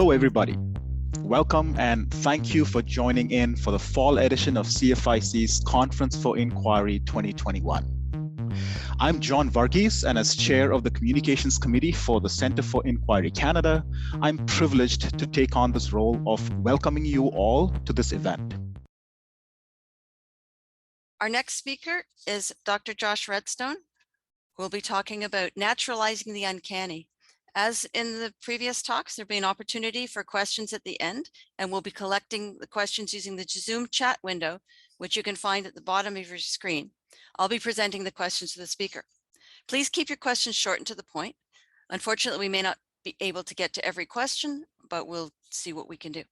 Hello, everybody. Welcome and thank you for joining in for the fall edition of CFIC's Conference for Inquiry 2021. I'm John Varghese, and as chair of the Communications Committee for the Centre for Inquiry Canada, I'm privileged to take on this role of welcoming you all to this event. Our next speaker is Dr. Josh Redstone, who will be talking about naturalizing the uncanny. As in the previous talks, there'll be an opportunity for questions at the end, and we'll be collecting the questions using the Zoom chat window, which you can find at the bottom of your screen. I'll be presenting the questions to the speaker. Please keep your questions short and to the point. Unfortunately, we may not be able to get to every question, but we'll see what we can do.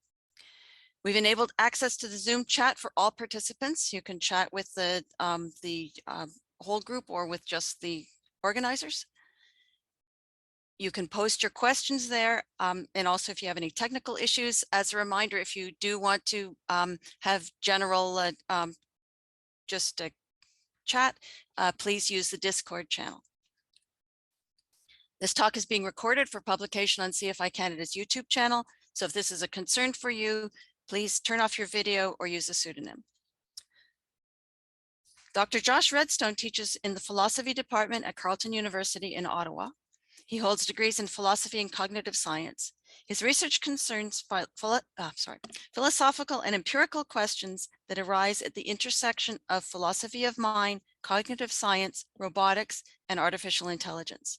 We've enabled access to the Zoom chat for all participants. You can chat with the whole group or with just the organizers. You can post your questions there, and also if you have any technical issues. As a reminder, if you do want to have general just a chat, please use the Discord channel. This talk is being recorded for publication on CFI Canada's YouTube channel, so if this is a concern for you, please turn off your video or use a pseudonym. Dr. Josh Redstone teaches in the philosophy department at Carleton University in Ottawa. He holds degrees in philosophy and cognitive science. His research concerns philosophical and empirical questions that arise at the intersection of philosophy of mind, cognitive science, robotics, and artificial intelligence.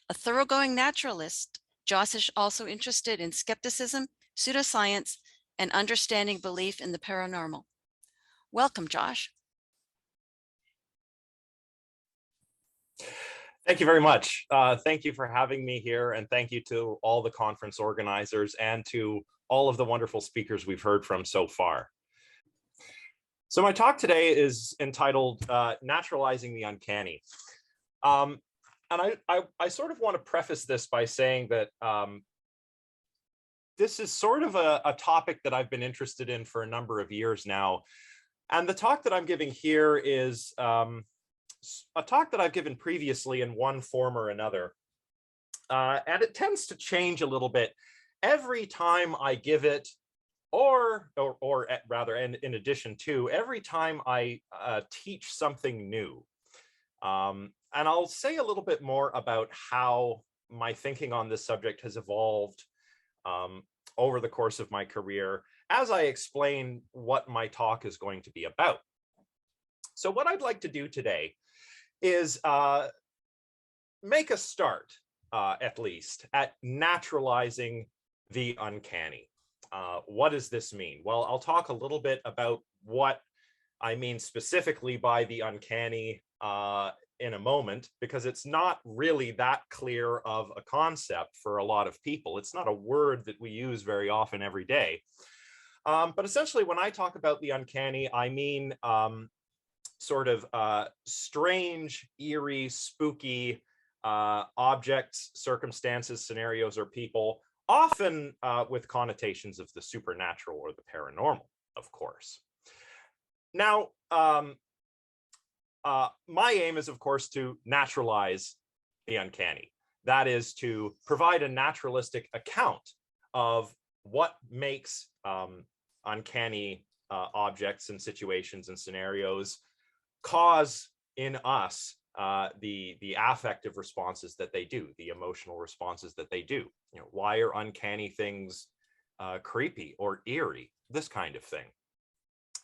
A thoroughgoing naturalist, Josh is also interested in skepticism, pseudoscience, and understanding belief in the paranormal. Welcome, Josh. Thank you very much. Thank you for having me here, and thank you to all the conference organizers and to all of the wonderful speakers we've heard from so far. So my talk today is entitled Naturalizing the Uncanny. And I sort of want to preface this by saying that this is sort of a topic that I've been interested in for a number of years now. And the talk that I'm giving here is a talk that I've given previously in one form or another. And it tends to change a little bit every time I give it, or rather, and in addition to, every time I teach something new. And I'll say a little bit more about how my thinking on this subject has evolved over the course of my career as I explain what my talk is going to be about. So what I'd like to do today is make a start, at least, at naturalizing the uncanny. What does this mean? Well, I'll talk a little bit about what I mean specifically by the uncanny in a moment, because it's not really that clear of a concept for a lot of people. It's not a word that we use very often every day. But essentially, when I talk about the uncanny, I mean sort of strange, eerie, spooky objects, circumstances, scenarios, or people, often with connotations of the supernatural or the paranormal, of course. Now, my aim is, of course, to naturalize the uncanny. That is to provide a naturalistic account of what makes uncanny objects and situations and scenarios cause in us the affective responses that they do, the emotional responses that they do. You know, why are uncanny things creepy or eerie? This kind of thing.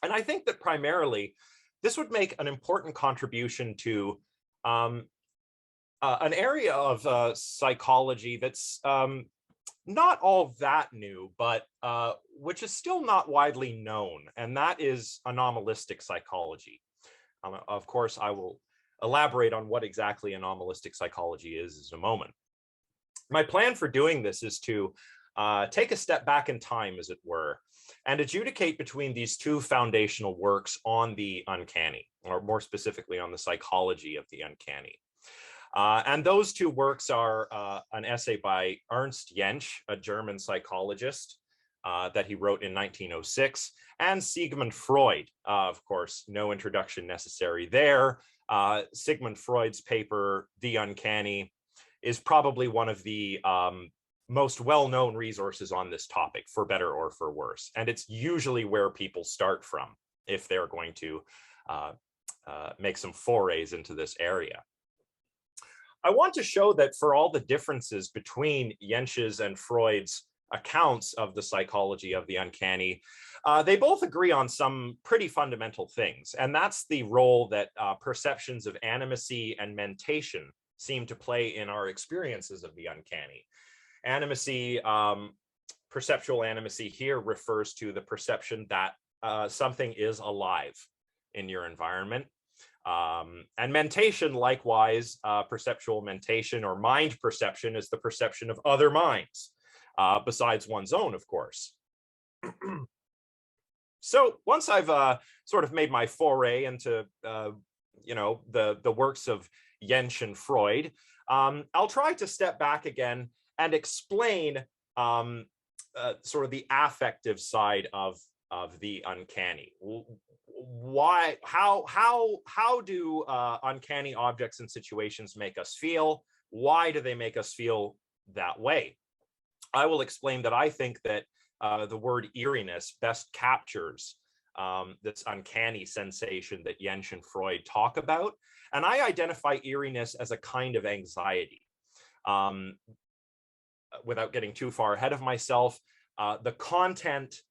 And I think that primarily this would make an important contribution to an area of psychology that's not all that new, but which is still not widely known, and that is anomalistic psychology. Of course, I will elaborate on what exactly anomalistic psychology is in a moment. My plan for doing this is to take a step back in time, as it were, and adjudicate between these two foundational works on the uncanny, or more specifically on the psychology of the uncanny. And those two works are an essay by Ernst Jentsch, a German psychologist, that he wrote in 1906, and Sigmund Freud. Of course, no introduction necessary there. Sigmund Freud's paper, The Uncanny, is probably one of the most well-known resources on this topic, for better or for worse. And it's usually where people start from if they're going to make some forays into this area. I want to show that for all the differences between Jentsch's and Freud's accounts of the psychology of the uncanny, they both agree on some pretty fundamental things. And that's the role that perceptions of animacy and mentation seem to play in our experiences of the uncanny. Animacy, perceptual animacy here refers to the perception that something is alive in your environment. And mentation, likewise, perceptual mentation or mind perception is the perception of other minds, besides one's own, of course. So once I've sort of made my foray into, the works of Jentsch and Freud, I'll try to step back again and explain sort of the affective side of the uncanny. Why, how do uncanny objects and situations make us feel? Why do they make us feel that way? I will explain that I think that the word eeriness best captures this uncanny sensation that Jentsch and Freud talk about. And I identify eeriness as a kind of anxiety. Without getting too far ahead of myself, the content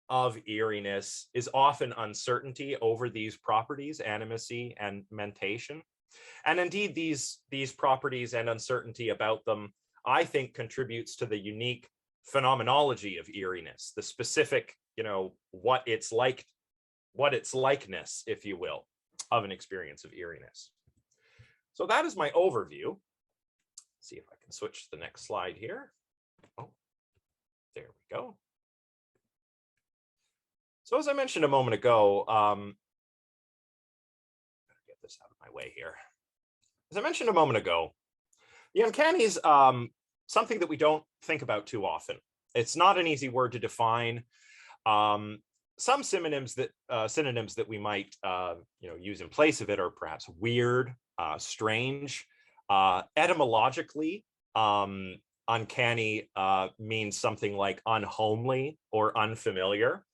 of eeriness is often uncertainty over these properties, animacy and mentation. And indeed, these properties and uncertainty about them, I think, contributes to the unique phenomenology of eeriness, the specific, what it's likeness, if you will, of an experience of eeriness. So that is my overview. See if I can switch to the next slide here. Oh, there we go. So as I mentioned a moment ago, get this out of my way here. As I mentioned a moment ago, the uncanny is something that we don't think about too often. It's not an easy word to define. Some synonyms that we might use in place of it are perhaps weird, strange. Etymologically, uncanny means something like unhomely or unfamiliar.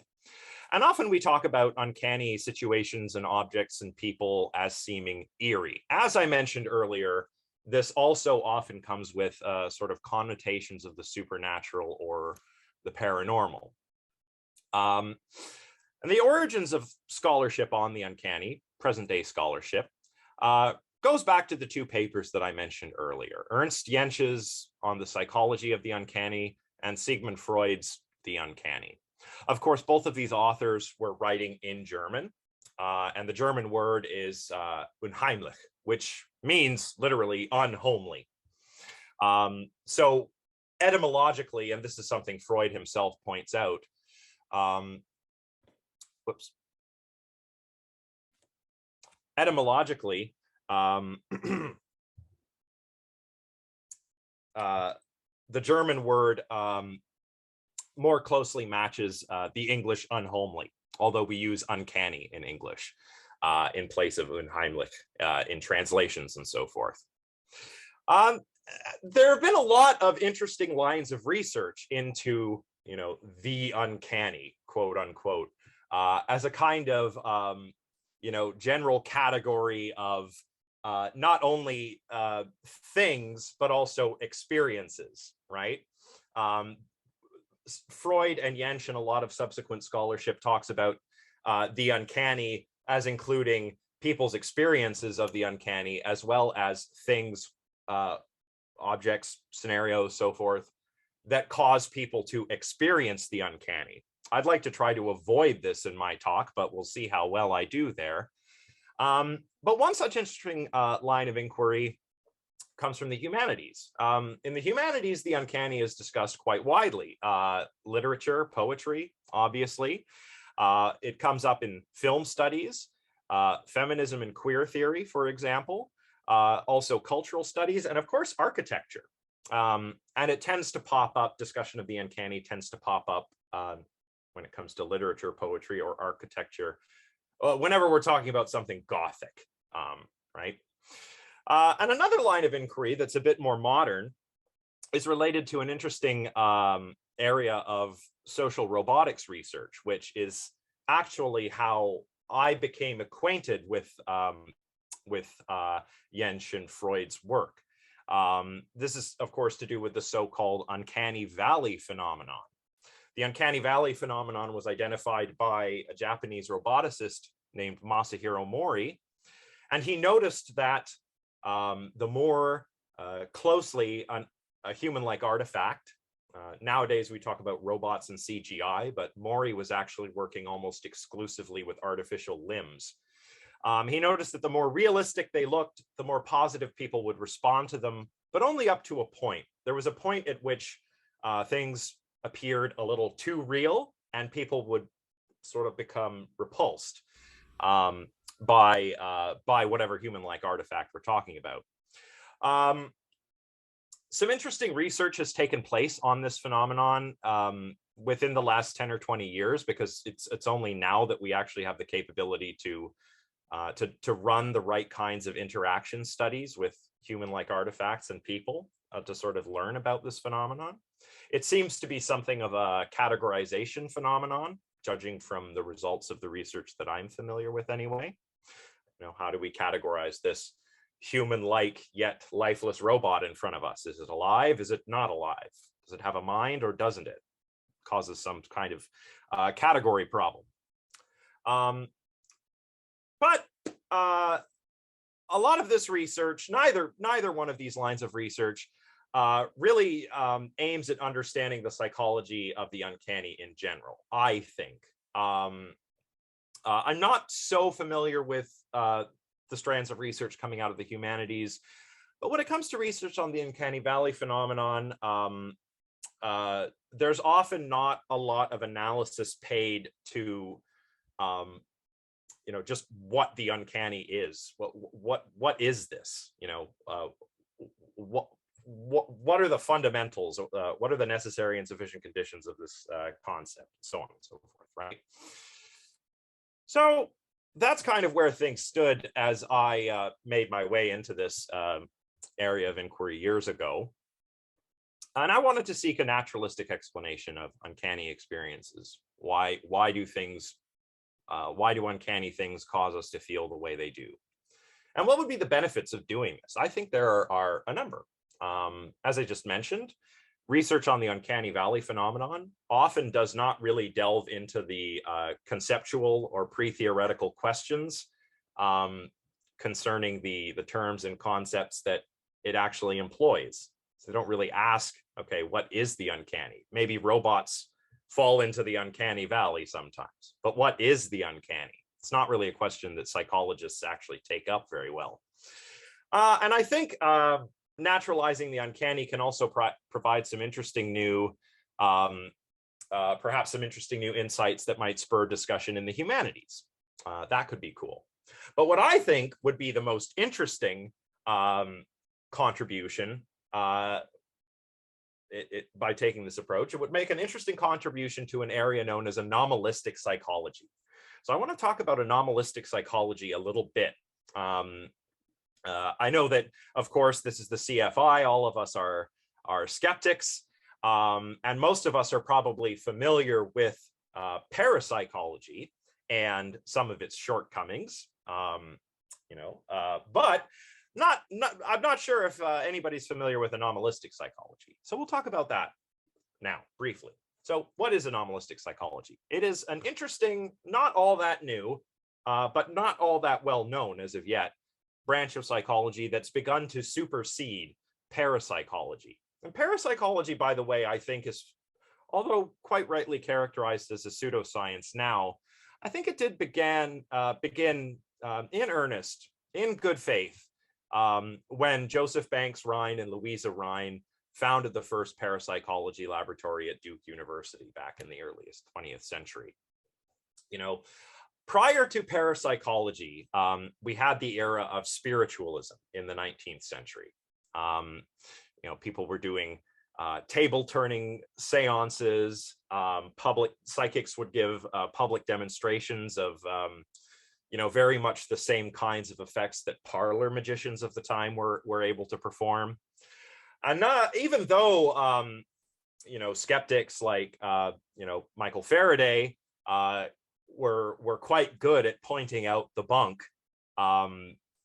And often we talk about uncanny situations and objects and people as seeming eerie. As I mentioned earlier, this also often comes with sort of connotations of the supernatural or the paranormal. And the origins of scholarship on the uncanny, present-day scholarship, goes back to the two papers that I mentioned earlier. Ernst Jentsch's on the psychology of the uncanny and Sigmund Freud's The Uncanny. Of course, both of these authors were writing in German, and the German word is unheimlich, which means literally unhomely. So etymologically, and this is something Freud himself points out, etymologically, the German word more closely matches the English unhomely, although we use uncanny in English in place of unheimlich in translations and so forth. There have been a lot of interesting lines of research into, the uncanny, quote unquote, as a kind of, general category of not only things, but also experiences, right? Freud and Jentsch and a lot of subsequent scholarship talks about the uncanny as including people's experiences of the uncanny, as well as things, objects, scenarios, so forth, that cause people to experience the uncanny. I'd like to try to avoid this in my talk, but we'll see how well I do there. But one such interesting line of inquiry comes from the humanities. In the humanities, the uncanny is discussed quite widely. Literature, poetry, obviously. It comes up in film studies, feminism and queer theory, for example, also cultural studies, and of course, architecture. And it tends to pop up, discussion of the uncanny tends to pop up when it comes to literature, poetry, or architecture, whenever we're talking about something Gothic, right? And another line of inquiry that's a bit more modern is related to an interesting area of social robotics research, which is actually how I became acquainted with Jens and Freud's work. This is, of course, to do with the so-called Uncanny Valley phenomenon. The Uncanny Valley phenomenon was identified by a Japanese roboticist named Masahiro Mori, and he noticed that the more closely a human-like artifact, nowadays we talk about robots and CGI, but Mori was actually working almost exclusively with artificial limbs. He noticed that the more realistic they looked, the more positive people would respond to them, but only up to a point. There was a point at which things appeared a little too real, and people would sort of become repulsed by whatever human-like artifact we're talking about. Some interesting research has taken place on this phenomenon within the last 10 or 20 years, because it's only now that we actually have the capability to run the right kinds of interaction studies with human-like artifacts and people to sort of learn about this phenomenon. It seems to be something of a categorization phenomenon, judging from the results of the research that I'm familiar with anyway. You know, how do we categorize this human-like yet lifeless robot in front of us? Is it alive? Is it not alive? Does it have a mind or doesn't it? Causes some kind of category problem. But a lot of this research, neither one of these lines of research really aims at understanding the psychology of the uncanny in general, I think. I'm not so familiar with the strands of research coming out of the humanities, but when it comes to research on the Uncanny Valley phenomenon, there's often not a lot of analysis paid to just what the uncanny is. What is this? What are the fundamentals? What are the necessary and sufficient conditions of this concept, so on and so forth, right? So that's kind of where things stood as I made my way into this area of inquiry years ago. And I wanted to seek a naturalistic explanation of uncanny experiences. Why do uncanny things cause us to feel the way they do? And what would be the benefits of doing this? I think there are a number. As I just mentioned, research on the Uncanny Valley phenomenon often does not really delve into the conceptual or pre-theoretical questions concerning the terms and concepts that it actually employs. So they don't really ask, okay, what is the uncanny? Maybe robots fall into the Uncanny Valley sometimes, but what is the uncanny? It's not really a question that psychologists actually take up very well. And I think Naturalizing the Uncanny can also provide some interesting new, perhaps some interesting new insights that might spur discussion in the humanities. That could be cool. But what I think would be the most interesting contribution by taking this approach, it would make an interesting contribution to an area known as anomalistic psychology. So I want to talk about anomalistic psychology a little bit. I know that, of course, this is the CFI. All of us are skeptics, and most of us are probably familiar with parapsychology and some of its shortcomings. But I'm not sure if anybody's familiar with anomalistic psychology. So we'll talk about that now briefly. So what is anomalistic psychology? It is an interesting, not all that new, but not all that well known as of yet, branch of psychology that's begun to supersede parapsychology. And parapsychology, by the way, I think is, although quite rightly characterized as a pseudoscience now, I think it did begin in earnest, in good faith, when Joseph Banks Rhine and Louisa Rhine founded the first parapsychology laboratory at Duke University back in the earliest 20th century. Prior to parapsychology, we had the era of spiritualism in the 19th century. People were doing table turning seances. Public psychics would give public demonstrations of very much the same kinds of effects that parlor magicians of the time were able to perform. And not even though skeptics like Michael Faraday were quite good at pointing out the bunk,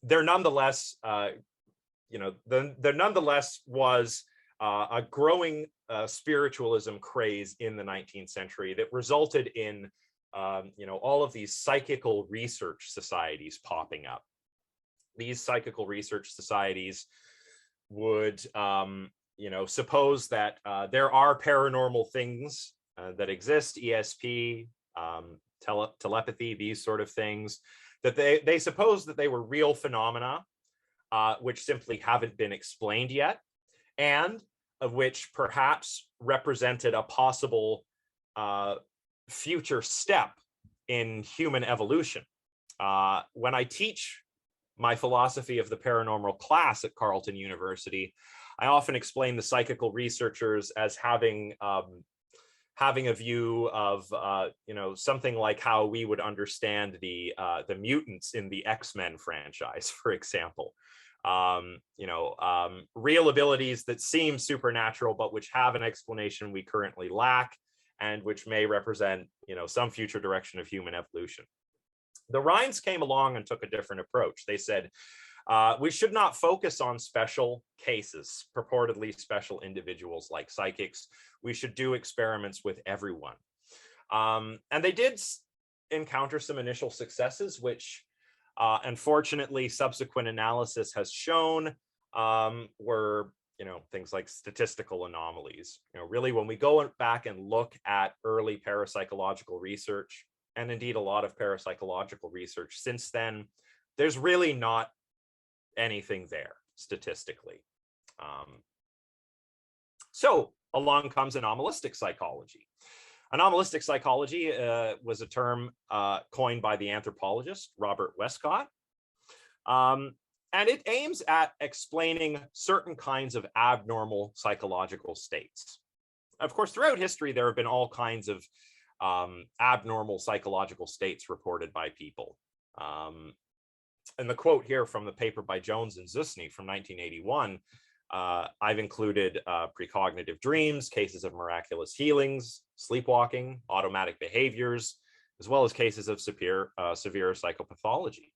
there nonetheless there nonetheless was a growing spiritualism craze in the 19th century that resulted in all of these psychical research societies popping up. These psychical research societies would suppose that there are paranormal things that exist, ESP, telepathy, these sort of things, that they suppose that they were real phenomena which simply haven't been explained yet, and of which perhaps represented a possible future step in human evolution. When I teach my philosophy of the paranormal class at Carleton University, I often explain the psychical researchers as having a view of something like how we would understand the mutants in the X-Men franchise, for example. Real abilities that seem supernatural, but which have an explanation we currently lack, and which may represent, some future direction of human evolution. The Rhines came along and took a different approach. They said, we should not focus on special cases, purportedly special individuals like psychics. We should do experiments with everyone. And they did encounter some initial successes, which unfortunately subsequent analysis has shown were things like statistical anomalies. Really, when we go back and look at early parapsychological research, and indeed a lot of parapsychological research since then, there's really not anything there statistically. So along comes anomalistic psychology. Anomalistic psychology was a term coined by the anthropologist Robert Westcott. And it aims at explaining certain kinds of abnormal psychological states. Of course, throughout history, there have been all kinds of abnormal psychological states reported by people. And the quote here from the paper by Jones and Zusny from 1981, I've included precognitive dreams, cases of miraculous healings, sleepwalking, automatic behaviors, as well as cases of severe psychopathology.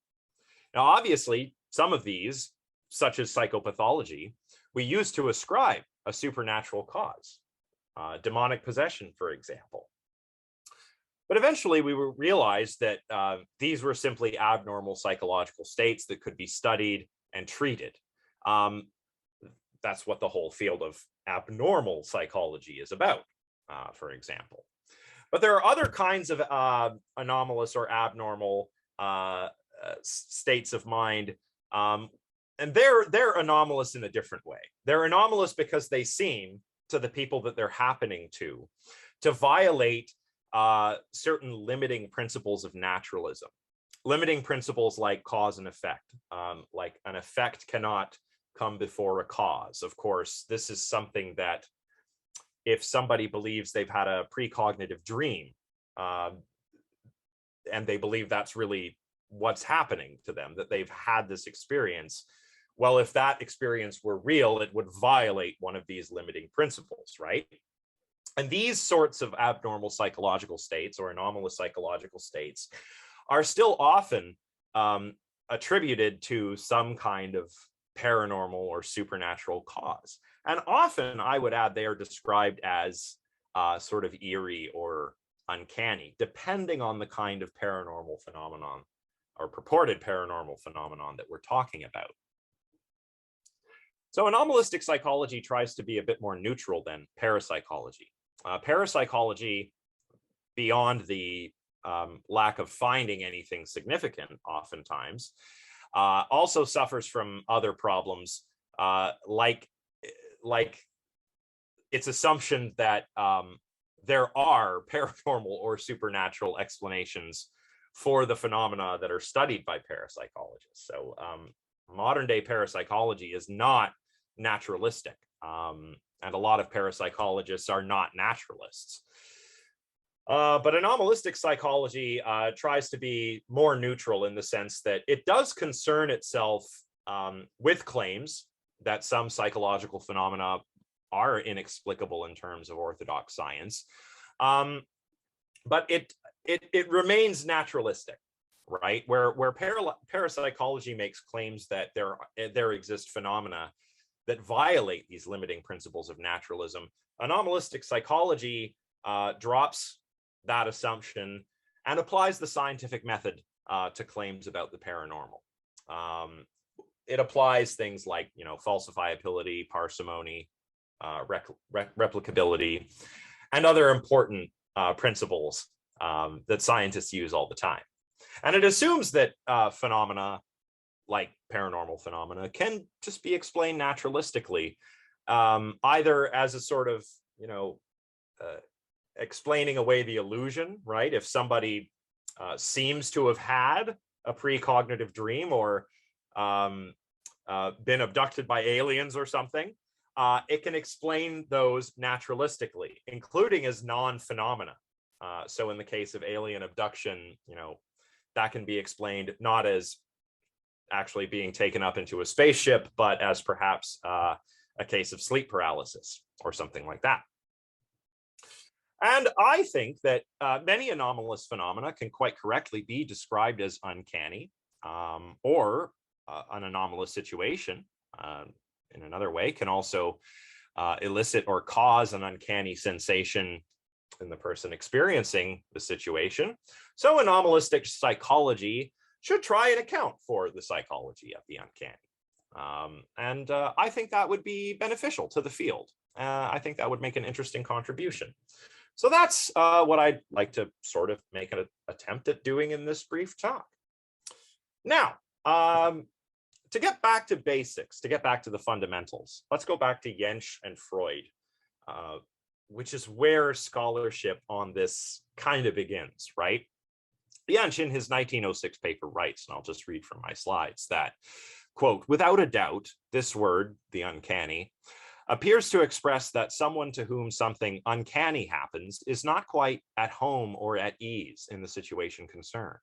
Now, obviously, some of these, such as psychopathology, we use to ascribe a supernatural cause, demonic possession, for example. But eventually we realized that these were simply abnormal psychological states that could be studied and treated. That's what the whole field of abnormal psychology is about, for example. But there are other kinds of anomalous or abnormal states of mind, and they're anomalous in a different way. They're anomalous because they seem, to the people that they're happening to violate certain limiting principles of naturalism. Limiting principles like cause and effect, like an effect cannot come before a cause. Of course, this is something that if somebody believes they've had a precognitive dream and they believe that's really what's happening to them, that they've had this experience, well, if that experience were real, it would violate one of these limiting principles, right? And these sorts of abnormal psychological states or anomalous psychological states are still often attributed to some kind of paranormal or supernatural cause. And often, I would add, they are described as sort of eerie or uncanny, depending on the kind of paranormal phenomenon or purported paranormal phenomenon that we're talking about. So anomalistic psychology tries to be a bit more neutral than parapsychology. Parapsychology, beyond the lack of finding anything significant oftentimes, also suffers from other problems, like its assumption that there are paranormal or supernatural explanations for the phenomena that are studied by parapsychologists. So modern day parapsychology is not naturalistic, and a lot of parapsychologists are not naturalists. But anomalistic psychology tries to be more neutral in the sense that it does concern itself with claims that some psychological phenomena are inexplicable in terms of orthodox science, but it remains naturalistic, right? Where parapsychology makes claims that there exist phenomena that violate these limiting principles of naturalism, anomalistic psychology drops that assumption and applies the scientific method to claims about the paranormal. It applies things like, falsifiability, parsimony, replicability, and other important principles that scientists use all the time. And it assumes that phenomena like paranormal phenomena can just be explained naturalistically, either as a sort of, explaining away the illusion, right? If somebody seems to have had a precognitive dream or been abducted by aliens or something, it can explain those naturalistically, including as non-phenomena. So in the case of alien abduction, that can be explained not as actually being taken up into a spaceship, but as perhaps a case of sleep paralysis or something like that. And I think that many anomalous phenomena can quite correctly be described as uncanny, or an anomalous situation, in another way, can also elicit or cause an uncanny sensation in the person experiencing the situation. So anomalistic psychology should try and account for the psychology of the uncanny. And I think that would be beneficial to the field. I think that would make an interesting contribution. So that's what I'd like to sort of make an attempt at doing in this brief talk. Now, to get back to basics, to get back to the fundamentals, let's go back to Jentsch and Freud, which is where scholarship on this kind of begins, right? Jentsch, in his 1906 paper, writes, and I'll just read from my slides, that, quote, "Without a doubt, this word, the uncanny, appears to express that someone to whom something uncanny happens is not quite at home or at ease in the situation concerned.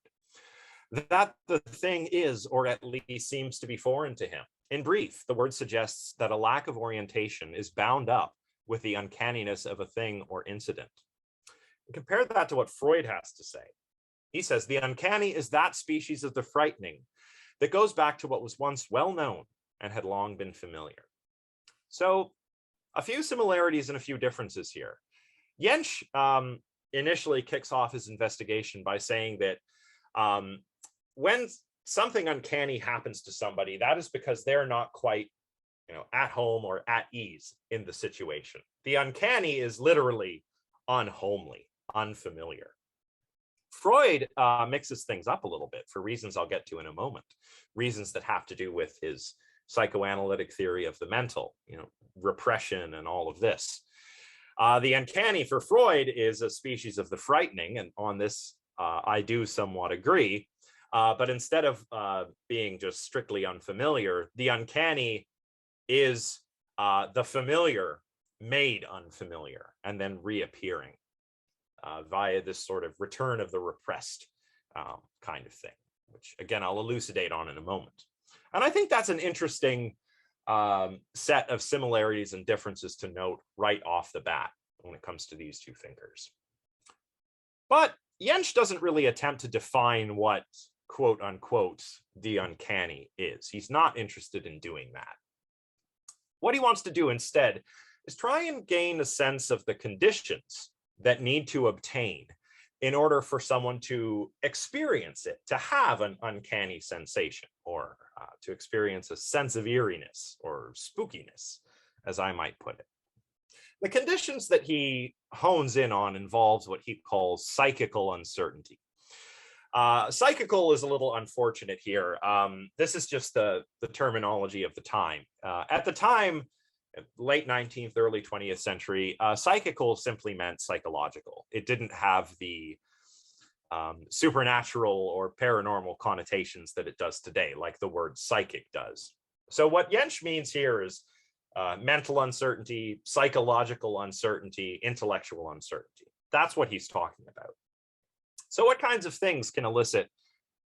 That the thing is, or at least seems to be foreign to him. In brief, the word suggests that a lack of orientation is bound up with the uncanniness of a thing or incident." And compare that to what Freud has to say. He says, "The uncanny is that species of the frightening that goes back to what was once well known and had long been familiar." So a few similarities and a few differences here. Jentsch initially kicks off his investigation by saying that when something uncanny happens to somebody, that is because they're not quite, at home or at ease in the situation. The uncanny is literally unhomely, unfamiliar. Freud mixes things up a little bit for reasons I'll get to in a moment, reasons that have to do with his psychoanalytic theory of the mental, repression and all of this. The uncanny for Freud is a species of the frightening, and on this I do somewhat agree. But instead of being just strictly unfamiliar, the uncanny is the familiar made unfamiliar and then reappearing via this sort of return of the repressed kind of thing, which again, I'll elucidate on in a moment. And I think that's an interesting set of similarities and differences to note right off the bat when it comes to these two thinkers. But Jentsch doesn't really attempt to define what, quote unquote, the uncanny is. He's not interested in doing that. What he wants to do instead is try and gain a sense of the conditions that need to obtain in order for someone to experience it, to have an uncanny sensation, or to experience a sense of eeriness or spookiness, as I might put it. The conditions that he hones in on involves what he calls psychical uncertainty. Psychical is a little unfortunate here. This is just the terminology of the time. At the time, late 19th, early 20th century, psychical simply meant psychological. It didn't have the supernatural or paranormal connotations that it does today, like the word psychic does. So what Jentsch means here is mental uncertainty, psychological uncertainty, intellectual uncertainty. That's what he's talking about. So what kinds of things can elicit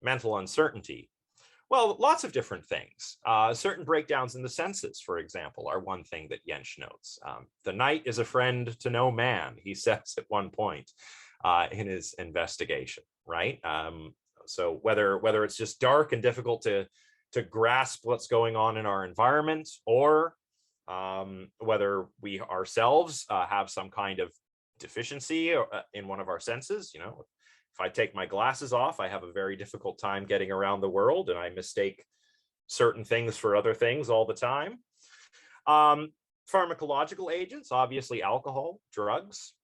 mental uncertainty? Well, lots of different things. Certain breakdowns in the senses, for example, are one thing that Jentsch notes. The night is a friend to no man, he says at one point in his investigation, right? So whether it's just dark and difficult to grasp what's going on in our environment, or whether we ourselves have some kind of deficiency in one of our senses, if I take my glasses off, I have a very difficult time getting around the world, and I mistake certain things for other things all the time. Pharmacological agents, obviously alcohol, drugs,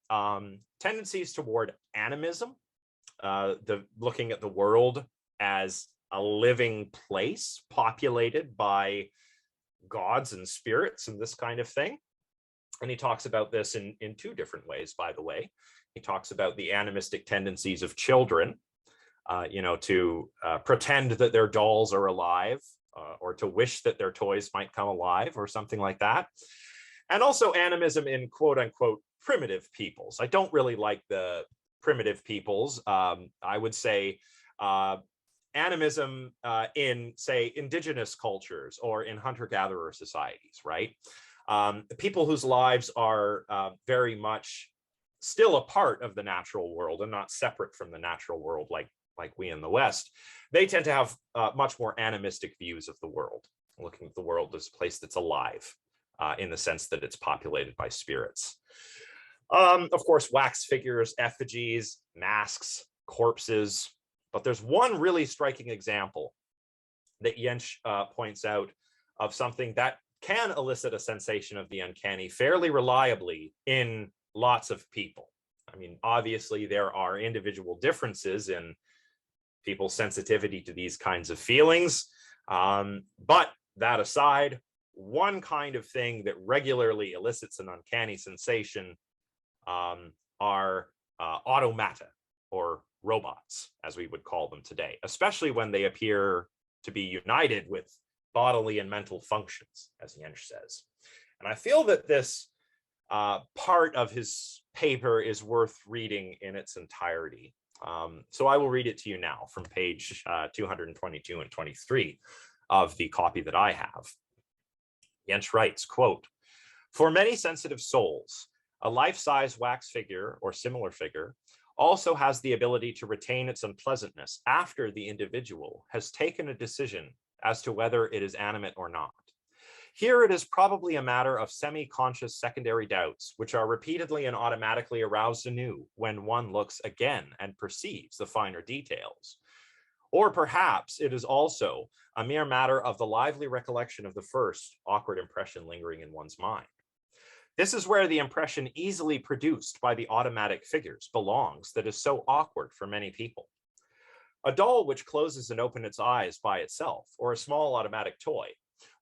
tendencies toward animism, looking at the world as a living place populated by gods and spirits and this kind of thing. And he talks about this in two different ways, by the way. He talks about the animistic tendencies of children, to pretend that their dolls are alive, or to wish that their toys might come alive, or something like that. And also animism in quote unquote primitive peoples. I don't really like the primitive peoples. I would say animism in, say, indigenous cultures or in hunter-gatherer societies, right? People whose lives are very much still a part of the natural world and not separate from the natural world like we in the West, they tend to have much more animistic views of the world, looking at the world as a place that's alive in the sense that it's populated by spirits. Of course, wax figures, effigies, masks, corpses. But there's one really striking example that Jentsch points out of something that can elicit a sensation of the uncanny fairly reliably in lots of people. I mean, obviously, there are individual differences in people's sensitivity to these kinds of feelings. But that aside, one kind of thing that regularly elicits an uncanny sensation are automata, or robots, as we would call them today, especially when they appear to be united with bodily and mental functions, as Jentsch says. And I feel that this part of his paper is worth reading in its entirety. So I will read it to you now from page 222 and 23 of the copy that I have. Jentsch writes, quote, "For many sensitive souls, a life-size wax figure or similar figure also has the ability to retain its unpleasantness after the individual has taken a decision as to whether it is animate or not. Here it is probably a matter of semi-conscious secondary doubts, which are repeatedly and automatically aroused anew when one looks again and perceives the finer details. Or perhaps it is also a mere matter of the lively recollection of the first awkward impression lingering in one's mind. This is where the impression easily produced by the automatic figures belongs that is so awkward for many people. A doll which closes and opens its eyes by itself, or a small automatic toy,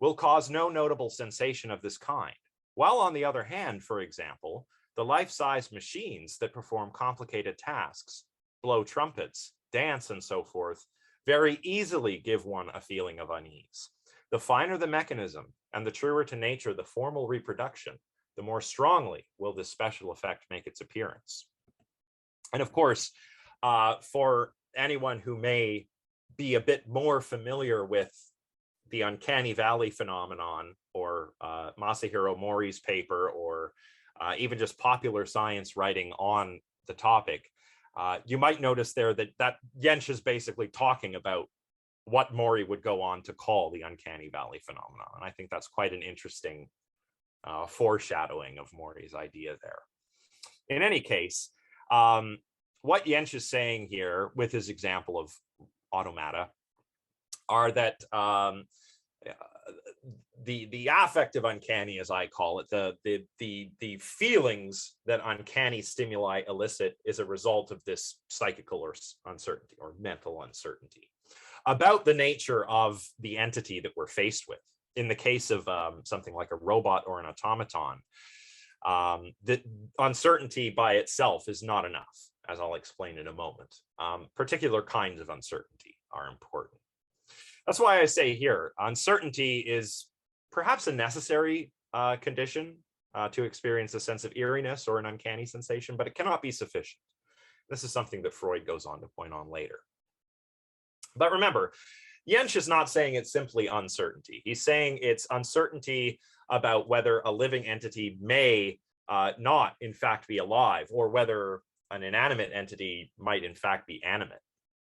will cause no notable sensation of this kind, while on the other hand, for example, the life-size machines that perform complicated tasks, blow trumpets, dance, and so forth, very easily give one a feeling of unease. The finer the mechanism, and the truer to nature the formal reproduction, the more strongly will this special effect make its appearance." And of course, for anyone who may be a bit more familiar with the Uncanny Valley phenomenon, or Masahiro Mori's paper, or even just popular science writing on the topic, you might notice there that Jentsch is basically talking about what Mori would go on to call the Uncanny Valley phenomenon. And I think that's quite an interesting foreshadowing of Mori's idea there. In any case, what Jentsch is saying here with his example of automata are that the affective uncanny, as I call it, the feelings that uncanny stimuli elicit is a result of this psychical or uncertainty or mental uncertainty about the nature of the entity that we're faced with. In the case of something like a robot or an automaton, the uncertainty by itself is not enough, as I'll explain in a moment. Particular kinds of uncertainty are important. That's why I say here, uncertainty is perhaps a necessary condition to experience a sense of eeriness or an uncanny sensation, but it cannot be sufficient. This is something that Freud goes on to point on later. But remember, Jensch is not saying it's simply uncertainty. He's saying it's uncertainty about whether a living entity may not in fact be alive, or whether an inanimate entity might in fact be animate.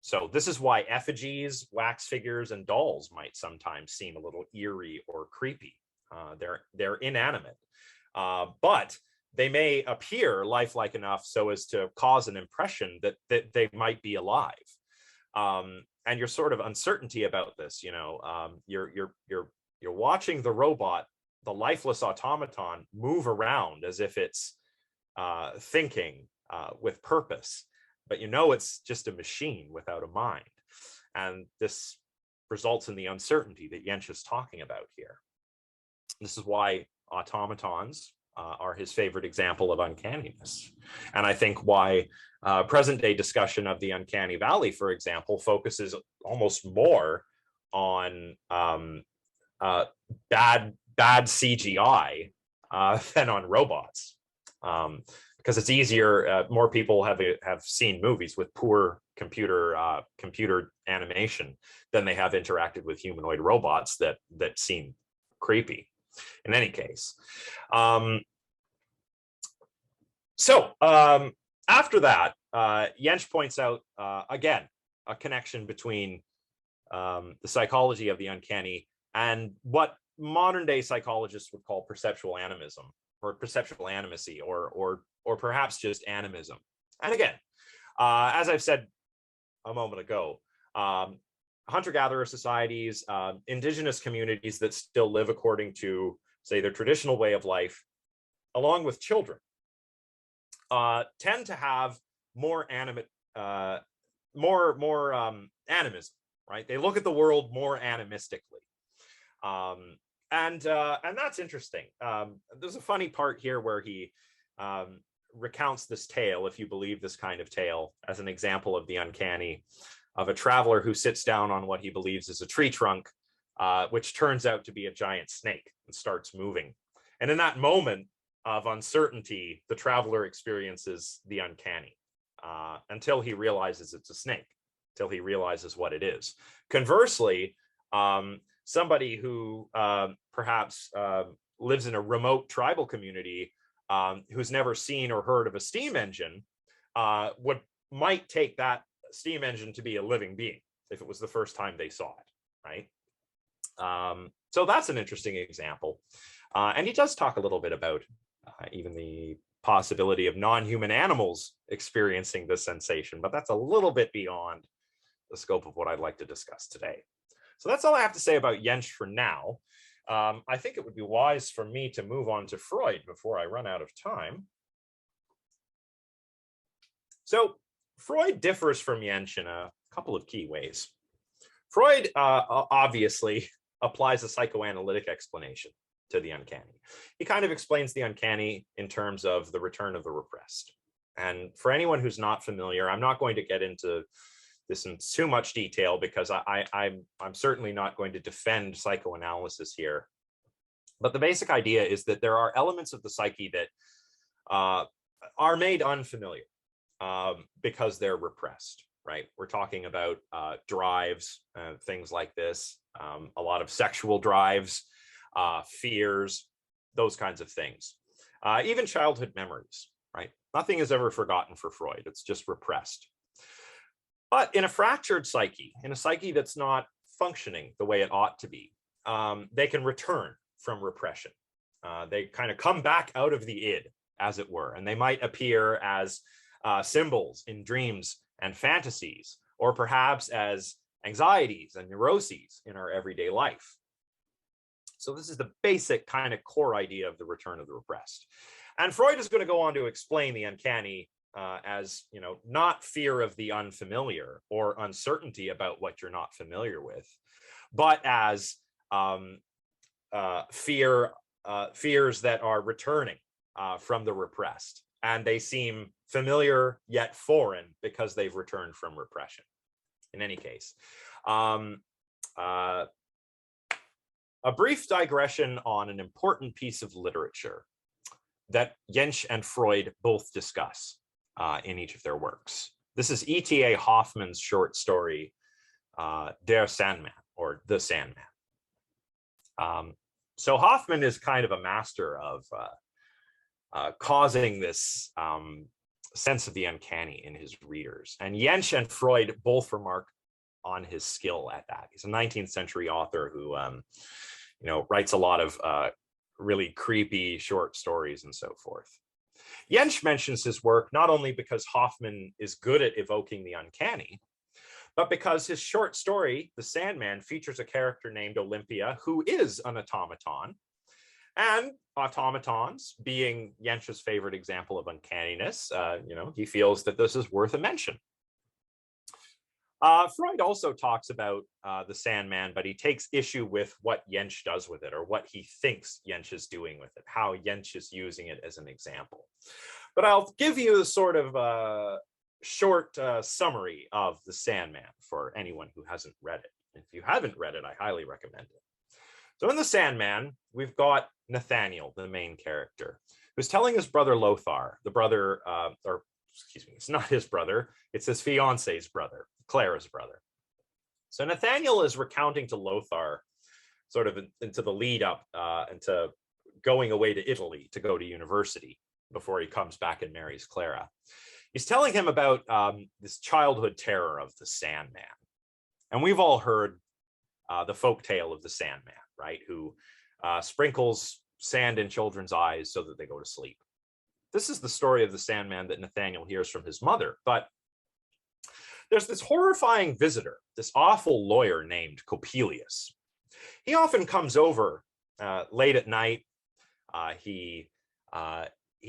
So this is why effigies, wax figures, and dolls might sometimes seem a little eerie or creepy. They're inanimate, but they may appear lifelike enough so as to cause an impression that they might be alive. And your sort of uncertainty about this, you're watching the robot, the lifeless automaton, move around as if it's thinking with purpose, but it's just a machine without a mind. And this results in the uncertainty that Jensch is talking about here. This is why automatons are his favorite example of uncanniness. And I think why present day discussion of the Uncanny Valley, for example, focuses almost more on bad CGI than on robots. Because it's easier, more people have seen movies with poor computer animation than they have interacted with humanoid robots that seem creepy. In any case, after that, Jensch points out again a connection between the psychology of the uncanny and what modern day psychologists would call perceptual animism, or perceptual animacy, or perhaps just animism. And again, as I've said a moment ago, hunter-gatherer societies, indigenous communities that still live according to, say, their traditional way of life, along with children, tend to have more animism, right? They look at the world more animistically. And that's interesting. There's a funny part here where he recounts this tale, if you believe this kind of tale, as an example of the uncanny, of a traveler who sits down on what he believes is a tree trunk, which turns out to be a giant snake and starts moving. And in that moment of uncertainty, the traveler experiences the uncanny until he realizes it's a snake, until he realizes what it is. Conversely, somebody who perhaps lives in a remote tribal community, who's never seen or heard of a steam engine, might take that steam engine to be a living being if it was the first time they saw it, right? So that's an interesting example. And he does talk a little bit about even the possibility of non-human animals experiencing this sensation, but that's a little bit beyond the scope of what I'd like to discuss today. So that's all I have to say about Jensch for now. I think it would be wise for me to move on to Freud before I run out of time. So Freud differs from Jensch in a couple of key ways. Freud obviously applies a psychoanalytic explanation to the uncanny. He kind of explains the uncanny in terms of the return of the repressed. And for anyone who's not familiar, I'm not going to get into this in too much detail because I'm certainly not going to defend psychoanalysis here. But the basic idea is that there are elements of the psyche that are made unfamiliar because they're repressed, right? We're talking about drives, things like this, a lot of sexual drives, fears, those kinds of things. Even childhood memories, right? Nothing is ever forgotten for Freud. It's just repressed. But in a fractured psyche, in a psyche that's not functioning the way it ought to be, they can return from repression. They kind of come back out of the id, as it were, and they might appear as symbols in dreams and fantasies, or perhaps as anxieties and neuroses in our everyday life. So this is the basic kind of core idea of the return of the repressed. And Freud is going to go on to explain the uncanny as, not fear of the unfamiliar or uncertainty about what you're not familiar with, but as fears that are returning from the repressed, and they seem familiar yet foreign because they've returned from repression. In any case, a brief digression on an important piece of literature that Jensch and Freud both discuss in each of their works. This is E.T.A. Hoffman's short story, Der Sandman. or the Sandman. So Hoffman is kind of a master of causing this sense of the uncanny in his readers. And Jentsch and Freud both remark on his skill at that. He's a 19th century author who, writes a lot of really creepy short stories and so forth. Jentsch mentions his work not only because Hoffman is good at evoking the uncanny, but because his short story, The Sandman, features a character named Olympia, who is an automaton. And automatons, being Jentsch's favorite example of uncanniness, he feels that this is worth a mention. Freud also talks about the Sandman, but he takes issue with what Jentsch does with it, or what he thinks Jentsch is doing with it, how Jentsch is using it as an example. But I'll give you a sort of short summary of the Sandman for anyone who hasn't read it. If you haven't read it, I highly recommend it. So in the Sandman, we've got Nathaniel, the main character, who's telling his brother Lothar, the brother, it's not his brother, it's his fiance's brother, Clara's brother. So Nathaniel is recounting to Lothar sort of into the lead up into going away to Italy to go to university before he comes back and marries Clara. He's telling him about this childhood terror of the Sandman. And we've all heard the folk tale of the Sandman, right? Who sprinkles sand in children's eyes so that they go to sleep. This is the story of the Sandman that Nathaniel hears from his mother. But there's this horrifying visitor, this awful lawyer named Coppelius. He often comes over late at night. He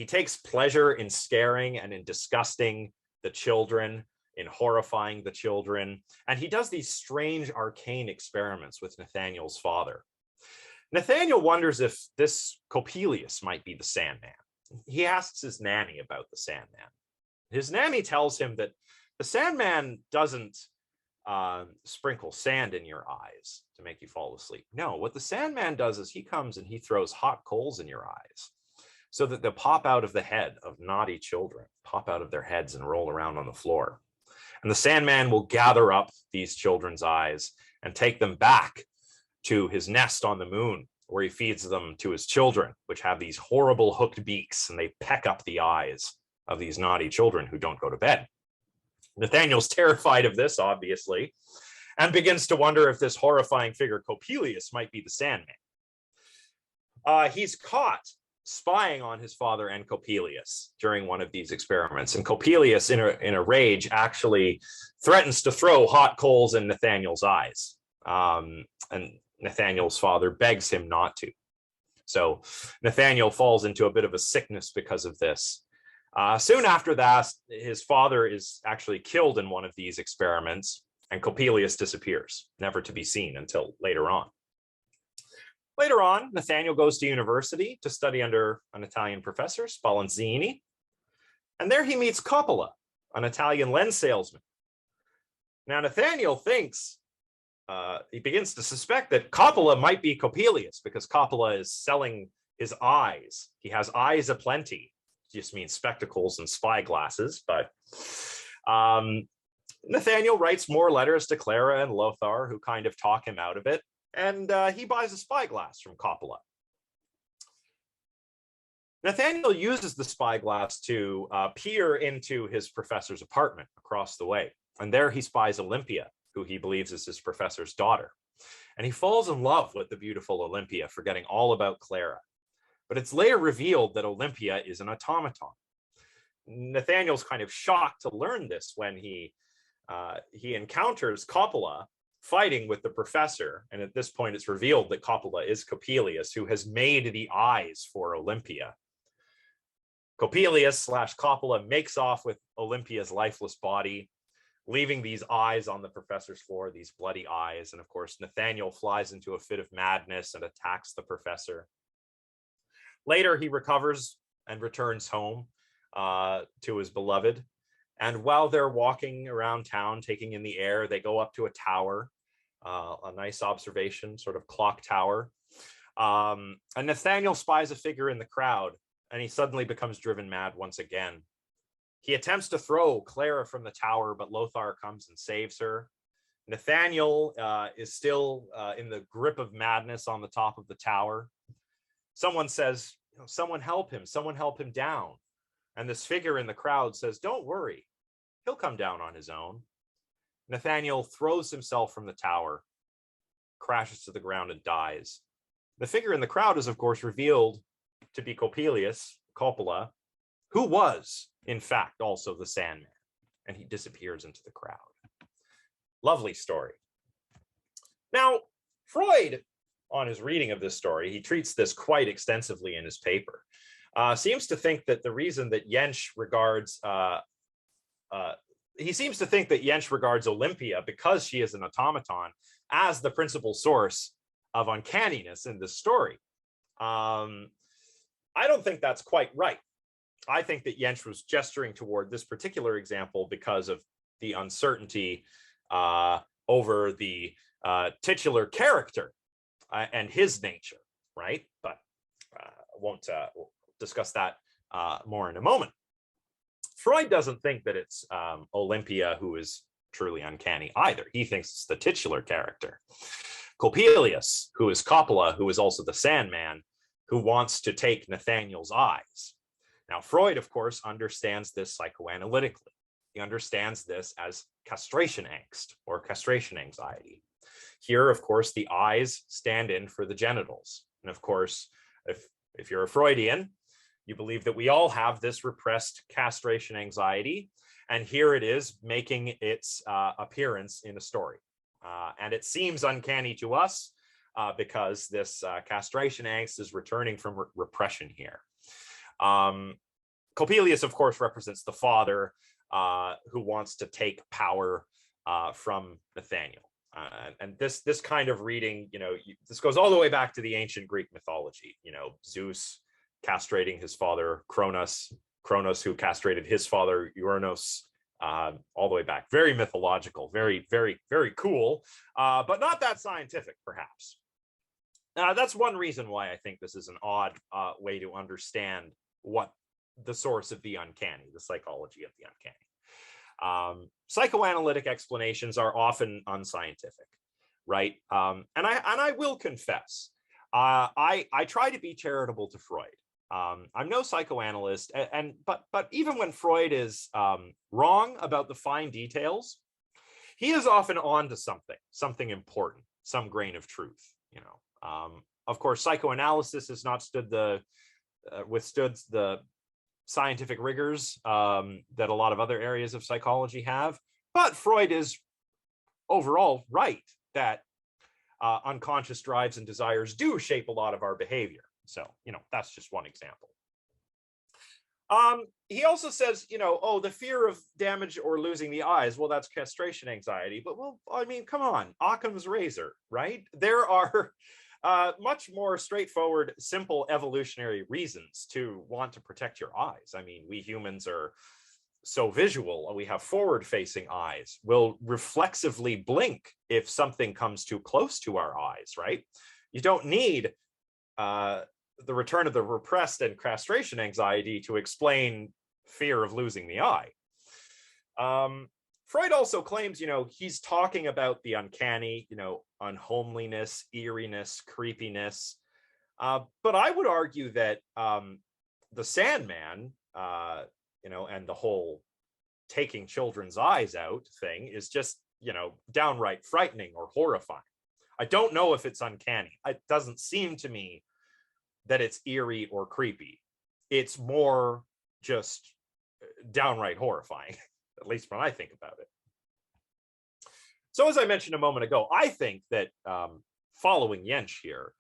takes pleasure in scaring and in disgusting the children, in horrifying the children. And he does these strange arcane experiments with Nathaniel's father. Nathaniel wonders if this Coppelius might be the Sandman. He asks his nanny about the Sandman. His nanny tells him that the Sandman doesn't sprinkle sand in your eyes to make you fall asleep. No, what the Sandman does is he comes and he throws hot coals in your eyes so that they'll pop out of the head of naughty children, pop out of their heads and roll around on the floor. And the Sandman will gather up these children's eyes and take them back to his nest on the moon, where he feeds them to his children, which have these horrible hooked beaks, and they peck up the eyes of these naughty children who don't go to bed. Nathaniel's terrified of this, obviously, and begins to wonder if this horrifying figure Coppelius might be the Sandman. He's caught spying on his father and Coppelius during one of these experiments, and Coppelius, in a rage, actually threatens to throw hot coals in Nathaniel's eyes. And Nathaniel's father begs him not to. So Nathaniel falls into a bit of a sickness because of this. Soon after that, his father is actually killed in one of these experiments, and Coppelius disappears, never to be seen until later on. Later on, Nathaniel goes to university to study under an Italian professor, Spallanzini, and there he meets Coppola, an Italian lens salesman. Now, Nathaniel thinks, he begins to suspect that Coppola might be Coppelius, because Coppola is selling his eyes. He has eyes aplenty. Just means spectacles and spyglasses. But Nathaniel writes more letters to Clara and Lothar, who kind of talk him out of it. And he buys a spyglass from Coppola. Nathaniel uses the spyglass to peer into his professor's apartment across the way. And there he spies Olympia, who he believes is his professor's daughter. And he falls in love with the beautiful Olympia, forgetting all about Clara. But it's later revealed that Olympia is an automaton. Nathaniel's kind of shocked to learn this when he encounters Coppola fighting with the professor. And at this point, it's revealed that Coppola is Coppelius, who has made the eyes for Olympia. Coppelius / Coppola makes off with Olympia's lifeless body, leaving these eyes on the professor's floor, these bloody eyes. And of course, Nathaniel flies into a fit of madness and attacks the professor. Later, he recovers and returns home to his beloved. And while they're walking around town, taking in the air, they go up to a tower, a nice observation, sort of clock tower. And Nathaniel spies a figure in the crowd, and he suddenly becomes driven mad once again. He attempts to throw Clara from the tower, but Lothar comes and saves her. Nathaniel is still in the grip of madness on the top of the tower. Someone says, someone help him down. And this figure in the crowd says, don't worry, he'll come down on his own. Nathaniel throws himself from the tower, crashes to the ground and dies. The figure in the crowd is, of course, revealed to be Coppelius, Coppola, who was, in fact, also the Sandman, and he disappears into the crowd. Lovely story. Now, Freud, on his reading of this story, he treats this quite extensively in his paper, seems to think that the reason that Jentsch regards Olympia, because she is an automaton, as the principal source of uncanniness in this story. I don't think that's quite right. I think that Jentsch was gesturing toward this particular example because of the uncertainty over the titular character and his nature, right? But won't discuss that more in a moment. Freud doesn't think that it's Olympia who is truly uncanny either. He thinks it's the titular character. Coppelius, who is Coppola, who is also the Sandman, who wants to take Nathaniel's eyes. Now, Freud, of course, understands this psychoanalytically. He understands this as castration angst or castration anxiety. Here, of course, the eyes stand in for the genitals. And of course, if you're a Freudian, you believe that we all have this repressed castration anxiety. And here it is making its appearance in a story. And it seems uncanny to us because this castration angst is returning from repression here. Coppelius, of course, represents the father who wants to take power from Nathaniel. And this kind of reading, this goes all the way back to the ancient Greek mythology. Zeus castrating his father Cronos who castrated his father Uranus, all the way back. Very mythological, very, very, very cool, but not that scientific, perhaps. That's one reason why I think this is an odd way to understand what the source of the uncanny, the psychology of the uncanny. Psychoanalytic explanations are often unscientific, right? And I will confess, I try to be charitable to Freud. I'm no psychoanalyst, but even when Freud is wrong about the fine details, he is often on to something important, some grain of truth. Of course, psychoanalysis has not withstood the scientific rigors that a lot of other areas of psychology have. But Freud is overall right that unconscious drives and desires do shape a lot of our behavior. So, that's just one example. He also says, the fear of damage or losing the eyes. Well, that's castration anxiety. But, come on, Occam's razor, right? There are much more straightforward, simple evolutionary reasons to want to protect your eyes. We humans are so visual. We have forward-facing eyes. We'll reflexively blink if something comes too close to our eyes, right? You don't need the return of the repressed and castration anxiety to explain fear of losing the eye. Freud also claims, he's talking about the uncanny, unhomeliness, eeriness, creepiness. But I would argue that the Sandman, and the whole taking children's eyes out thing is just, downright frightening or horrifying. I don't know if it's uncanny. It doesn't seem to me that it's eerie or creepy. It's more just downright horrifying, at least when I think about it. So as I mentioned a moment ago, I think that following Jentsch here,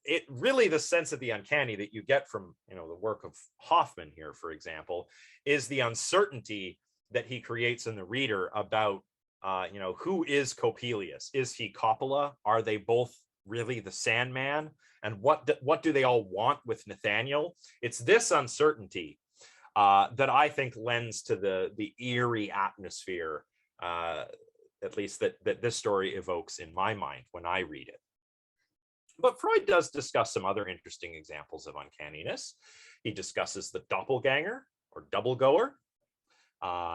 it really, the sense of the uncanny that you get from the work of Hoffman here, for example, is the uncertainty that he creates in the reader about who is Coppelius? Is he Coppola? Are they both really the Sandman? And what do they all want with Nathaniel? It's this uncertainty that I think lends to the eerie atmosphere, at least that this story evokes in my mind when I read it. But Freud does discuss some other interesting examples of uncanniness. He discusses the doppelganger or double goer,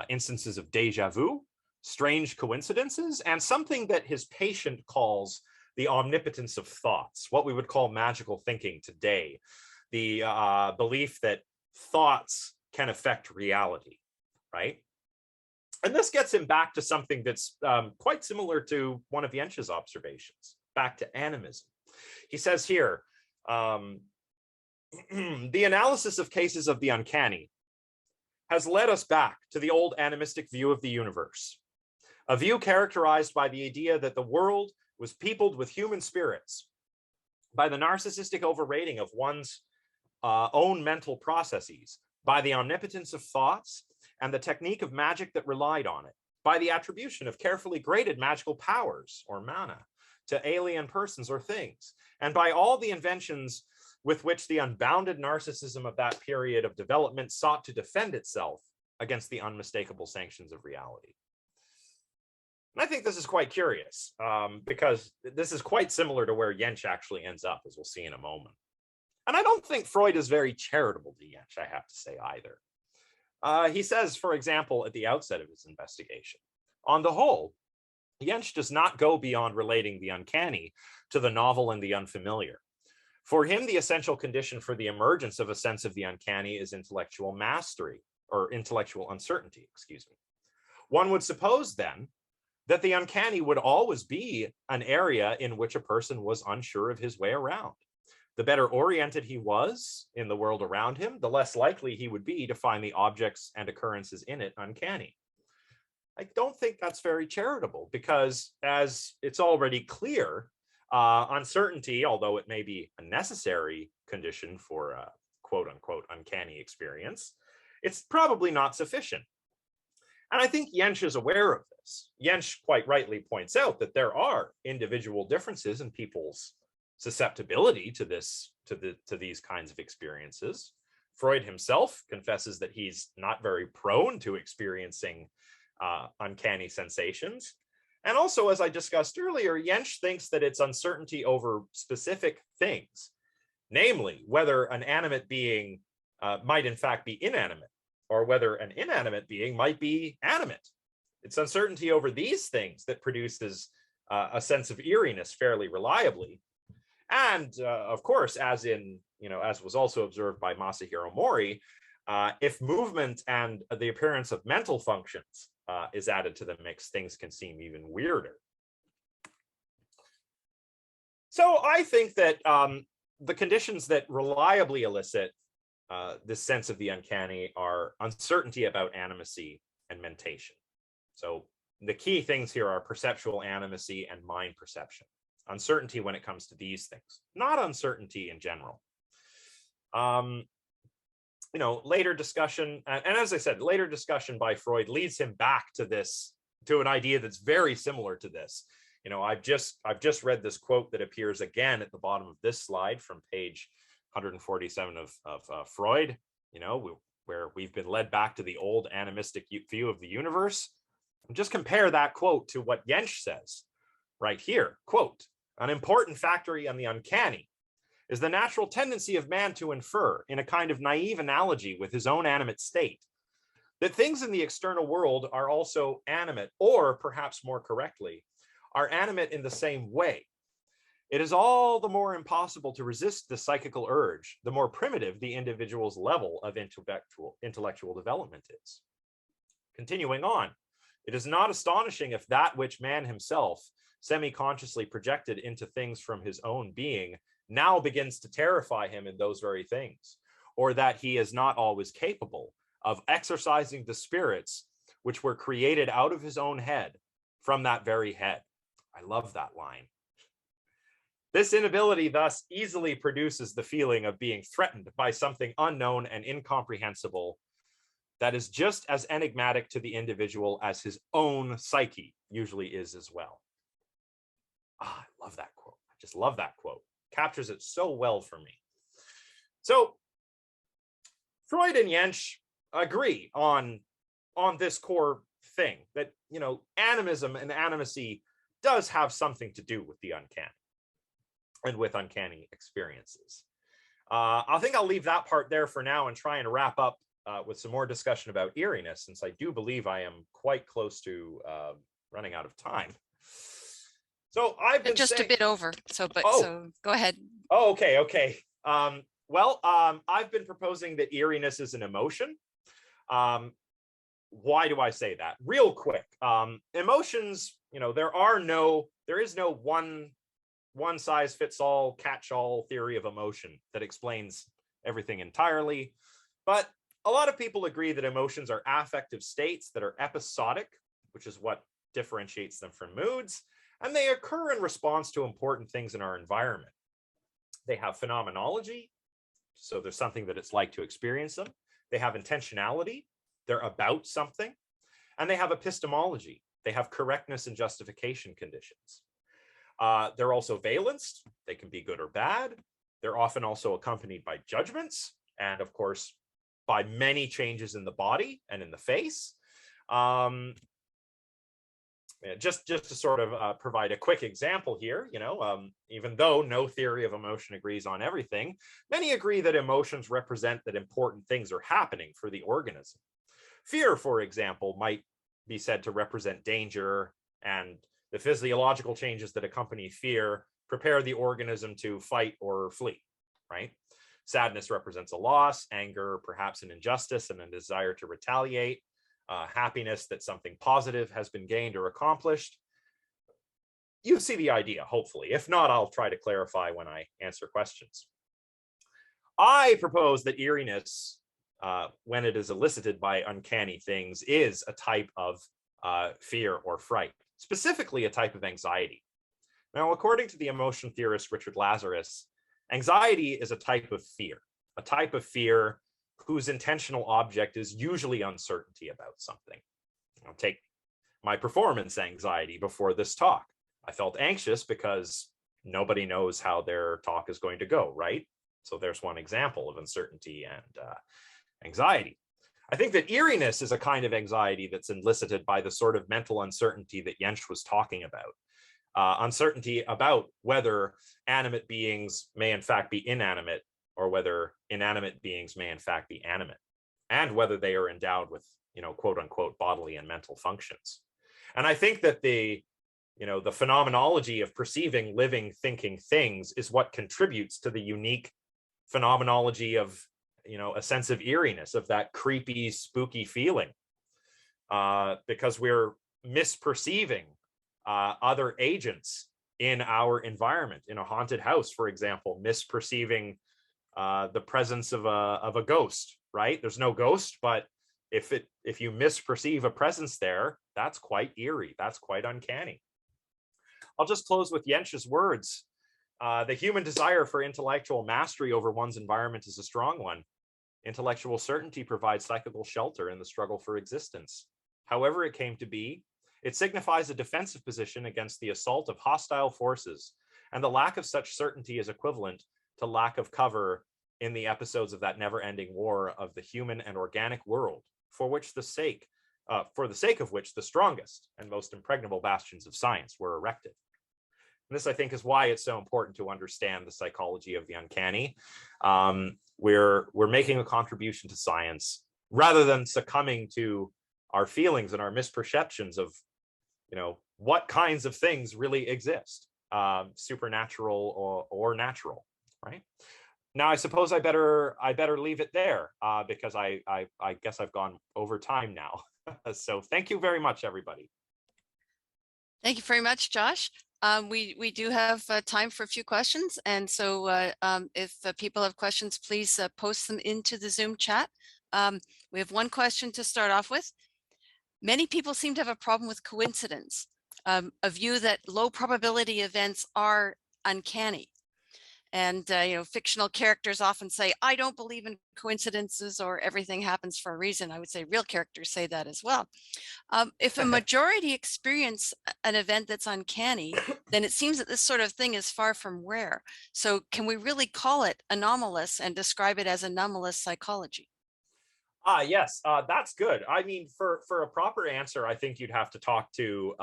instances of deja vu, strange coincidences, and something that his patient calls the omnipotence of thoughts, what we would call magical thinking today, the belief that thoughts can affect reality, right? And this gets him back to something that's quite similar to one of Jentsch's observations, back to animism. He says here, the analysis of cases of the uncanny has led us back to the old animistic view of the universe, a view characterized by the idea that the world was peopled with human spirits, by the narcissistic overrating of one's own mental processes, by the omnipotence of thoughts and the technique of magic that relied on it, by the attribution of carefully graded magical powers or mana to alien persons or things, and by all the inventions with which the unbounded narcissism of that period of development sought to defend itself against the unmistakable sanctions of reality. And I think this is quite curious because this is quite similar to where Jentsch actually ends up, as we'll see in a moment. And I don't think Freud is very charitable to Jentsch, I have to say either. He says, for example, at the outset of his investigation, on the whole, Jentsch does not go beyond relating the uncanny to the novel and the unfamiliar. For him, the essential condition for the emergence of a sense of the uncanny is intellectual mastery, or intellectual uncertainty, excuse me. One would suppose then that the uncanny would always be an area in which a person was unsure of his way around. The better oriented he was in the world around him, the less likely he would be to find the objects and occurrences in it uncanny. I don't think that's very charitable because, as it's already clear, uncertainty, although it may be a necessary condition for a quote unquote uncanny experience, it's probably not sufficient. And I think Jentsch is aware of this. Jentsch quite rightly points out that there are individual differences in people's susceptibility to these kinds of experiences. Freud himself confesses that he's not very prone to experiencing uncanny sensations. And also, as I discussed earlier, Jentsch thinks that it's uncertainty over specific things, namely whether an animate being might in fact be inanimate, or whether an inanimate being might be animate. It's uncertainty over these things that produces a sense of eeriness fairly reliably. And of course, as was also observed by Masahiro Mori, if movement and the appearance of mental functions is added to the mix, things can seem even weirder. So I think that the conditions that reliably elicit this sense of the uncanny are uncertainty about animacy and mentation. So the key things here are perceptual animacy and mind perception. Uncertainty when it comes to these things, not uncertainty in general. Later discussion, and as I said, later discussion by Freud leads him back to an idea that's very similar to this. I've just read this quote that appears again at the bottom of this slide from page 147 of Freud, where we've been led back to the old animistic view of the universe. And just compare that quote to what Jentsch says right here. Quote, an important factor on the uncanny is the natural tendency of man to infer, in a kind of naive analogy with his own animate state, that things in the external world are also animate, or perhaps more correctly, are animate in the same way. It is all the more impossible to resist the psychical urge, the more primitive the individual's level of intellectual development is. Continuing on, it is not astonishing if that which man himself semi-consciously projected into things from his own being now begins to terrify him in those very things, or that he is not always capable of exercising the spirits which were created out of his own head from that very head. I love that line. This inability thus easily produces the feeling of being threatened by something unknown and incomprehensible that is just as enigmatic to the individual as his own psyche usually is as well. I love that quote. I just love that quote. Captures it so well for me. So Freud and Jentsch agree on this core thing that, animism and animacy does have something to do with the uncanny and with uncanny experiences. I think I'll leave that part there for now and try and wrap up with some more discussion about eeriness, since I do believe I am quite close to running out of time. So I've been just saying, a bit over. So go ahead. Oh, okay. I've been proposing that eeriness is an emotion. Why do I say that? Real quick, emotions, there is no one size fits all catch-all theory of emotion that explains everything entirely. But a lot of people agree that emotions are affective states that are episodic, which is what differentiates them from moods, and they occur in response to important things in our environment. They have phenomenology, so there's something that it's like to experience them. They have intentionality, they're about something, and they have epistemology. They have correctness and justification conditions. They're also valenced. They can be good or bad. They're often also accompanied by judgments, and of course, by many changes in the body and in the face. Just to sort of provide a quick example here, even though no theory of emotion agrees on everything, many agree that emotions represent that important things are happening for the organism. Fear, for example, might be said to represent danger, and the physiological changes that accompany fear prepare the organism to fight or flee, right? Sadness represents a loss, anger, perhaps an injustice and a desire to retaliate. Happiness that something positive has been gained or accomplished. You see the idea, hopefully. If not, I'll try to clarify when I answer questions. I propose that eeriness, when it is elicited by uncanny things, is a type of fear or fright, specifically a type of anxiety. Now, according to the emotion theorist Richard Lazarus, anxiety is a type of fear whose intentional object is usually uncertainty about something. I'll take my performance anxiety before this talk. I felt anxious because nobody knows how their talk is going to go, right? So there's one example of uncertainty and anxiety. I think that eeriness is a kind of anxiety that's elicited by the sort of mental uncertainty that Jens was talking about. Uncertainty about whether animate beings may in fact be inanimate, or whether inanimate beings may in fact be animate, and whether they are endowed with, quote unquote, bodily and mental functions. And I think that the phenomenology of perceiving, living, thinking things is what contributes to the unique phenomenology of, a sense of eeriness, of that creepy, spooky feeling, because we're misperceiving other agents in our environment. In a haunted house, for example, misperceiving the presence of a ghost, right? There's no ghost, but if you misperceive a presence there, that's quite eerie. That's quite uncanny. I'll just close with Jens's words. The human desire for intellectual mastery over one's environment is a strong one. Intellectual certainty provides psychical shelter in the struggle for existence. However it came to be, it signifies a defensive position against the assault of hostile forces, and the lack of such certainty is equivalent to lack of cover in the episodes of that never-ending war of the human and organic world, for the sake of which the strongest and most impregnable bastions of science were erected. And this, I think, is why it's so important to understand the psychology of the uncanny. We're making a contribution to science rather than succumbing to our feelings and our misperceptions of, what kinds of things really exist, supernatural or natural, right? Now, I suppose I better leave it there because I guess I've gone over time now. So thank you very much, everybody. Thank you very much, Josh. We do have time for a few questions. And so if people have questions, please post them into the Zoom chat. We have one question to start off with. Many people seem to have a problem with coincidence, a view that low probability events are uncanny. And, fictional characters often say, I don't believe in coincidences or everything happens for a reason. I would say real characters say that as well. If a majority experience an event that's uncanny, then it seems that this sort of thing is far from rare. So can we really call it anomalous and describe it as anomalous psychology? Yes, that's good. I mean, for a proper answer, I think you'd have to talk to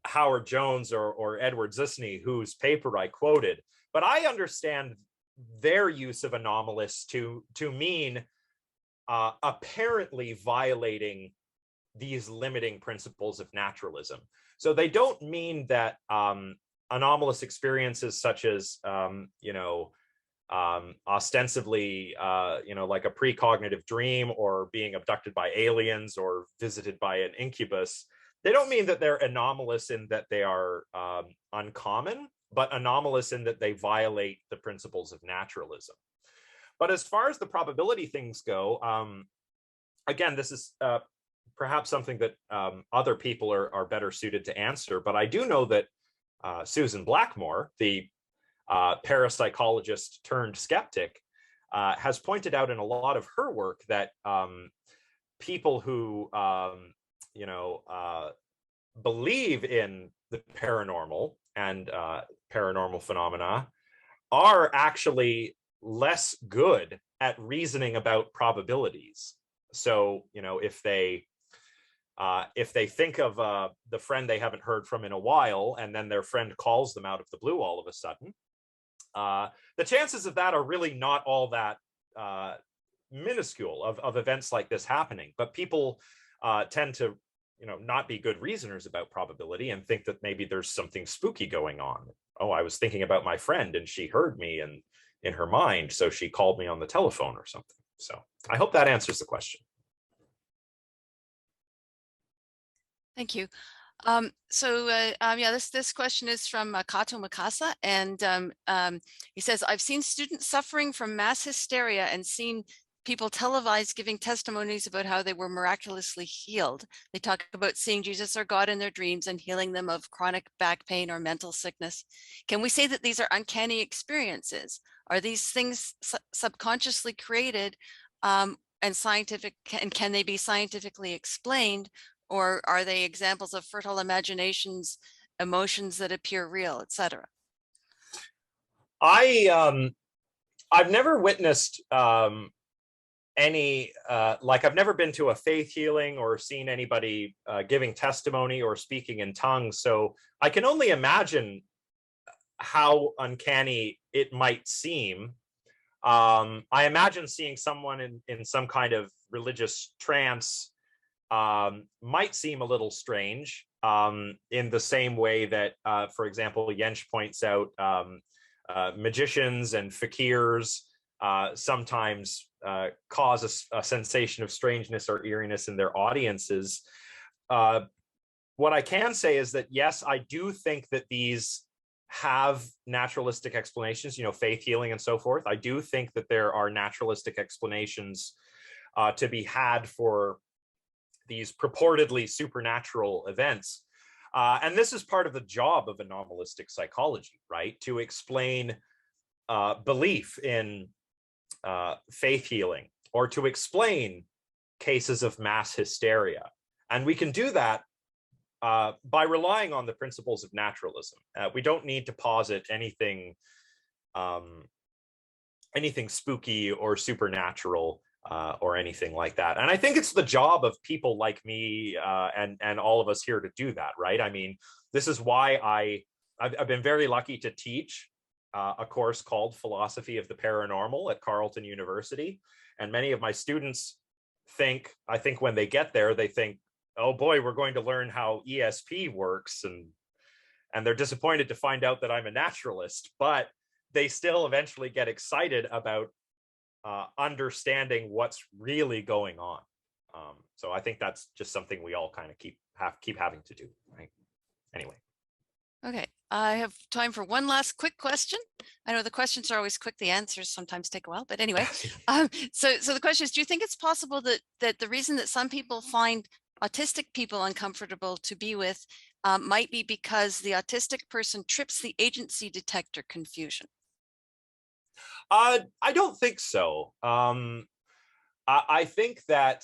Howard Jones or Edward Zisny, whose paper I quoted. But I understand their use of anomalous to mean apparently violating these limiting principles of naturalism. So they don't mean that anomalous experiences such as, ostensibly, like a precognitive dream or being abducted by aliens or visited by an incubus, they don't mean that they're anomalous in that they are uncommon, but anomalous in that they violate the principles of naturalism. But as far as the probability things go, again, this is perhaps something that other people are better suited to answer. But I do know that Susan Blackmore, the parapsychologist turned skeptic, has pointed out in a lot of her work that people who believe in the paranormal and paranormal phenomena are actually less good at reasoning about probabilities. So, if they think of the friend they haven't heard from in a while, and then their friend calls them out of the blue all of a sudden, the chances of that are really not all that minuscule of events like this happening. But people tend to, not be good reasoners about probability and think that maybe there's something spooky going on. Oh, I was thinking about my friend and she heard me and in her mind, so she called me on the telephone or something. So I hope that answers the question. Thank you. This question is from Kato Mikasa, and he says, I've seen students suffering from mass hysteria and seen people televised giving testimonies about how they were miraculously healed. They talk about seeing Jesus or God in their dreams and healing them of chronic back pain or mental sickness. Can we say that these are uncanny experiences? Are these things subconsciously created and can they be scientifically explained? Or are they examples of fertile imaginations, emotions that appear real, etc.? I've never witnessed any, I've never been to a faith healing or seen anybody giving testimony or speaking in tongues. So I can only imagine how uncanny it might seem. I imagine seeing someone in some kind of religious trance might seem a little strange, in the same way that, for example, Jensch points out, magicians and fakirs sometimes cause a sensation of strangeness or eeriness in their audiences. What I can say is that, yes, I do think that these have naturalistic explanations, faith healing and so forth. I do think that there are naturalistic explanations to be had for these purportedly supernatural events. And this is part of the job of anomalistic psychology, right? To explain belief in faith healing, or to explain cases of mass hysteria. And we can do that by relying on the principles of naturalism. We don't need to posit anything spooky or supernatural or anything like that. And I think it's the job of people like me and all of us here to do that, right? I mean, this is why I've been very lucky to teach a course called Philosophy of the Paranormal at Carleton University. And many of my students I think when they get there, they think, oh boy, we're going to learn how ESP works. And they're disappointed to find out that I'm a naturalist, but they still eventually get excited about understanding what's really going on. So I think that's just something we all kind of keep having to do, right? Anyway. Okay, I have time for one last quick question. I know the questions are always quick, the answers sometimes take a while, but anyway. So the question is, do you think it's possible that the reason that some people find autistic people uncomfortable to be with might be because the autistic person trips the agency detector confusion? I don't think so. I think that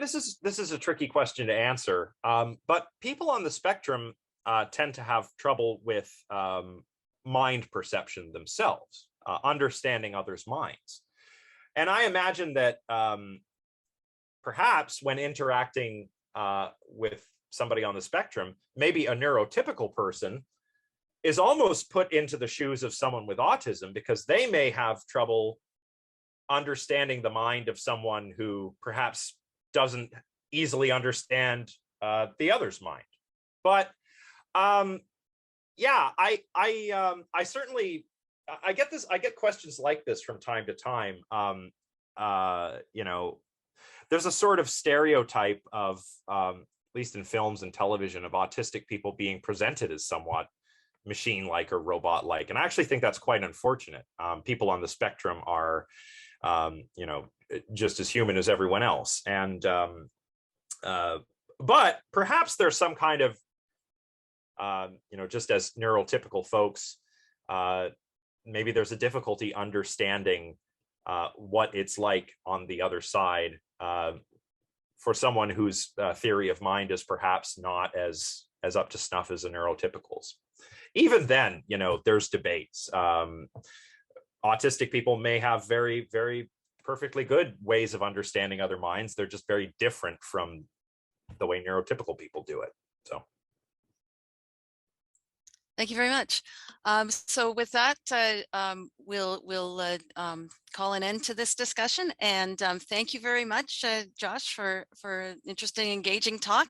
this is a tricky question to answer, but people on the spectrum tend to have trouble with mind perception themselves, understanding others' minds. And I imagine that perhaps when interacting with somebody on the spectrum, maybe a neurotypical person is almost put into the shoes of someone with autism, because they may have trouble understanding the mind of someone who perhaps doesn't easily understand the other's mind. But yeah, I certainly, I get questions like this from time to time. You know, there's a sort of stereotype of, at least in films and television, of autistic people being presented as somewhat machine-like or robot-like. And I actually think that's quite unfortunate. People on the spectrum are, you know, just as human as everyone else. And, but perhaps there's some kind of, you know, just as neurotypical folks, maybe there's a difficulty understanding what it's like on the other side for someone whose theory of mind is perhaps not as up to snuff as the neurotypicals. Even then, you know, there's debates. Autistic people may have very, very perfectly good ways of understanding other minds. They're just very different from the way neurotypical people do it. So. Thank you very much. So with that, we'll call an end to this discussion. And thank you very much, Josh, for an interesting, engaging talk.